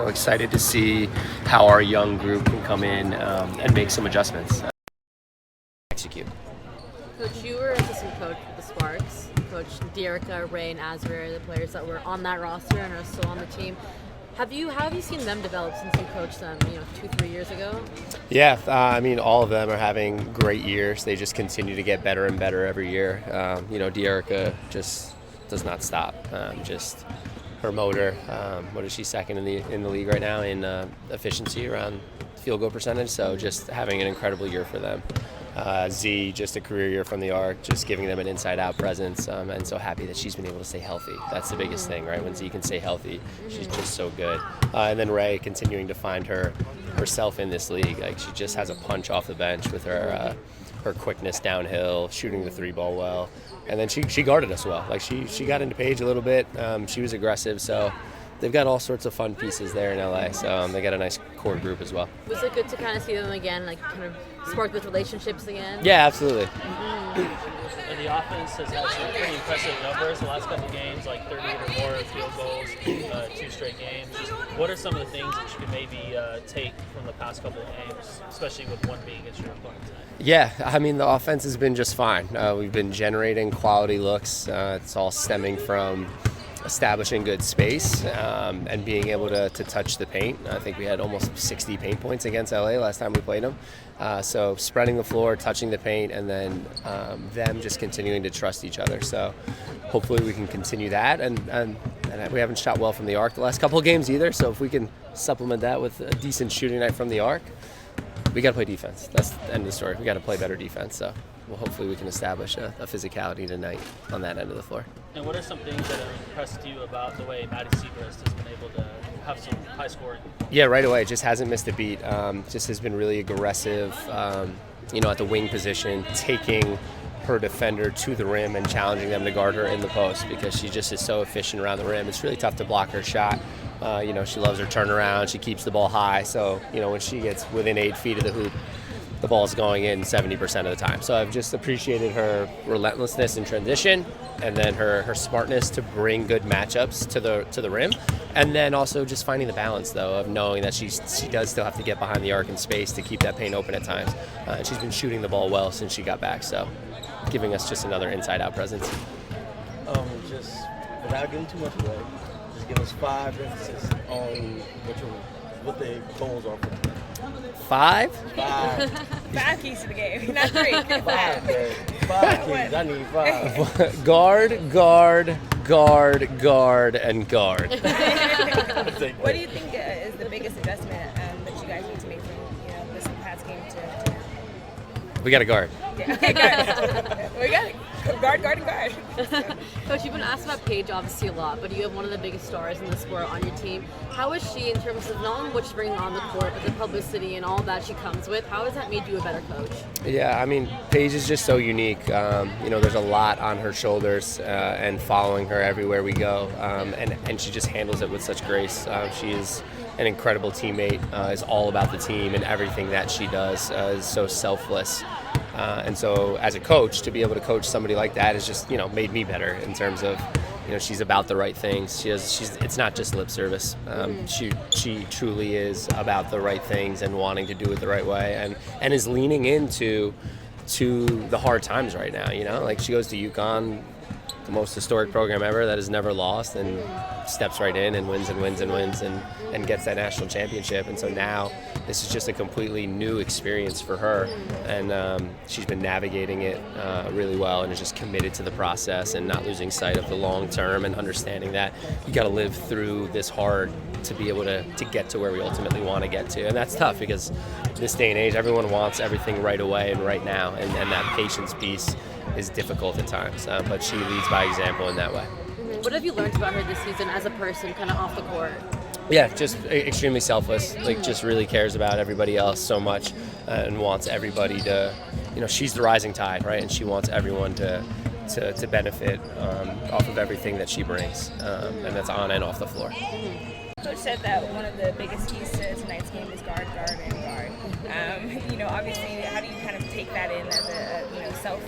So excited to see how our young group can come in and make some adjustments. Execute. Coach, you were assistant coach with the Sparks. Coach Dearica, Ray, and Azra, the players that were on that roster and are still on the team. How have you seen them develop since you coached them, 2-3 years ago? Yeah, all of them are having great years. They just continue to get better and better every year. Dearica just does not stop. Just her motor. What is she, second in the league right now in efficiency around field goal percentage? So just having an incredible year for them. Z, just a career year from the arc, just giving them an inside-out presence, and so happy that she's been able to stay healthy. That's the biggest thing, right? When Z can stay healthy, she's just so good. And then Ray continuing to find herself in this league. Like, she just has a punch off the bench with her quickness downhill, shooting the three ball well, and then she guarded us well. Like, she got into Paige a little bit. She was aggressive, so they've got all sorts of fun pieces there in LA. So they got a nice core group as well. Was it good to kind of see them again, like kind of spark those relationships again? Yeah, absolutely. And the offense has had some pretty impressive numbers the last couple of games, like 38 or more field goals, 2 straight games. Just what are some of the things that you could maybe take from the past couple of games, especially with one being against your opponent tonight? Yeah, the offense has been just fine. We've been generating quality looks. It's all stemming from establishing good space and being able to touch the paint. I think we had almost 60 paint points against LA last time we played them. So spreading the floor, touching the paint, and then them just continuing to trust each other. So hopefully we can continue that. And we haven't shot well from the arc the last couple of games either. So if we can supplement that with a decent shooting night from the arc, we got to play defense. That's the end of the story. We got to play better defense. So hopefully we can establish a physicality tonight on that end of the floor. And what are some things that have impressed you about the way Maddy Siegrist has been able to have some high scoring? Yeah, right away. Just hasn't missed a beat. Just has been really aggressive, at the wing position, taking her defender to the rim and challenging them to guard her in the post because she just is so efficient around the rim. It's really tough to block her shot. She loves her turnaround. She keeps the ball high. So, when she gets within 8 feet of the hoop, the ball's going in 70% of the time. So I've just appreciated her relentlessness in transition, and then her smartness to bring good matchups to the rim, and then also just finding the balance though of knowing that she does still have to get behind the arc in space to keep that paint open at times. And she's been shooting the ball well since she got back, so giving us just another inside-out presence. Just without giving too much away, just give us 5 emphasis on what the goals are for tonight. 5? 5 keys to the game, not 3. 5 keys. I need 5. Guard, guard, guard, guard, and guard. What do you think is the biggest investment that you guys need to make from this past game to? We got to guard. Yeah. Okay, guard. We got it. Guard, guard, and guard. Coach, you've been asked about Paige obviously a lot, but you have one of the biggest stars in the sport on your team. How is she in terms of not only what she's bringing on the court, but the publicity and all that she comes with? How has that made you a better coach? Yeah, Paige is just so unique. There's a lot on her shoulders and following her everywhere we go, and she just handles it with such grace. She is an incredible teammate, is all about the team, and everything that she does is so selfless. And so as a coach, to be able to coach somebody like that has just, made me better in terms of, she's about the right things. It's not just lip service. She truly is about the right things and wanting to do it the right way, and is leaning into the hard times right now. Like, she goes to UConn, the most historic program ever that has never lost, and steps right in and wins and wins and wins and gets that national championship. And so now this is just a completely new experience for her, and she's been navigating it really well and is just committed to the process and not losing sight of the long term and understanding that you got to live through this hard to be able to get to where we ultimately want to get to. And that's tough because this day and age, everyone wants everything right away and right now, and that patience piece is difficult at times, but she leads by example in that way. What have you learned about her this season as a person, kind of off the court? Yeah, just extremely selfless, just really cares about everybody else so much and wants everybody to, she's the rising tide, right? And she wants everyone to benefit off of everything that she brings, and that's on and off the floor. Coach said that one of the biggest keys to tonight's game is guard, guard, and guard. Obviously, how do you kind of take that in as a self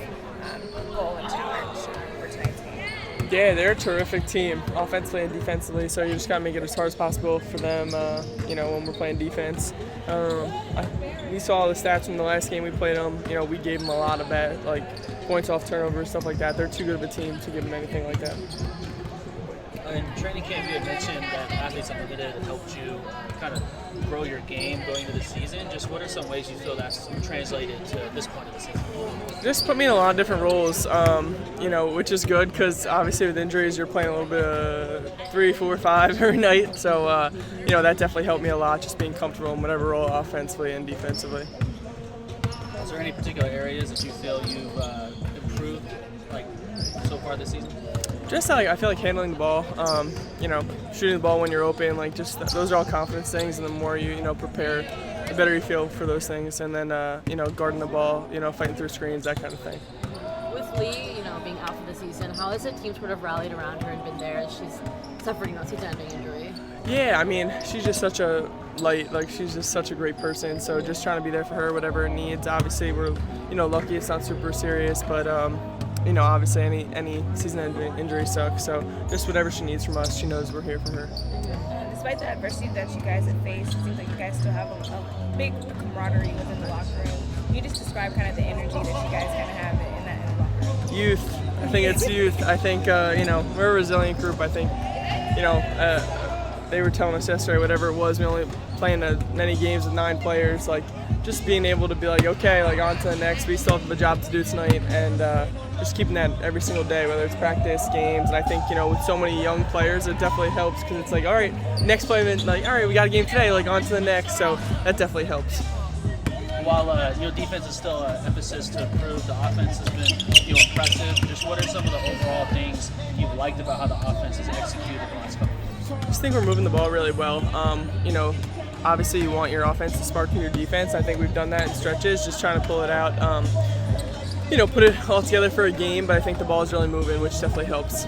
goal and challenge for tonight's game? Yeah, they're a terrific team, offensively and defensively. So you just gotta make it as hard as possible for them. When we're playing defense. We saw the stats from the last game we played them. We gave them a lot of bad, points off turnovers, stuff like that. They're too good of a team to give them anything like that. In training camp, you had mentioned that Athletes Unlimited helped you kind of grow your game going into the season. Just what are some ways you feel that's translated to this point of the season? Just put me in a lot of different roles, which is good because obviously with injuries you're playing a little bit of 3, 4, 5 every night. So, that definitely helped me a lot, just being comfortable in whatever role offensively and defensively. Is there any particular areas that you feel you've improved so far this season? Just I feel like handling the ball, shooting the ball when you're open, those are all confidence things. And the more you prepare, the better you feel for those things. And then guarding the ball, fighting through screens, that kind of thing. With Lee, being out for the season, how has the team sort of rallied around her and been there as she's suffering a season-ending injury? Yeah, she's just such a light, she's just such a great person. So just trying to be there for her, whatever it needs. Obviously, we're lucky it's not super serious, but. Obviously any season-ending injury sucks. So just whatever she needs from us, she knows we're here for her. Despite the adversity that you guys have faced, it seems like you guys still have a big camaraderie within the locker room. Can you just describe kind of the energy that you guys kind of have in the locker room? Youth. I think it's youth. I think, we're a resilient group. I think, they were telling us yesterday, whatever it was, we only playing many games with 9 players. Just being able to be okay, on to the next. We still have a job to do tonight, and just keeping that every single day, whether it's practice, games. And I think, with so many young players, it definitely helps because it's all right, next play, all right, we got a game today, on to the next. So that definitely helps. While your defense is still an emphasis to improve, the offense has been impressive. Just what are some of the overall things you've liked about how the offense has executed the last couple of games? I just think we're moving the ball really well. Obviously you want your offense to spark from your defense. I think we've done that in stretches, just trying to pull it out. Put it all together for a game, but I think the ball is really moving, which definitely helps.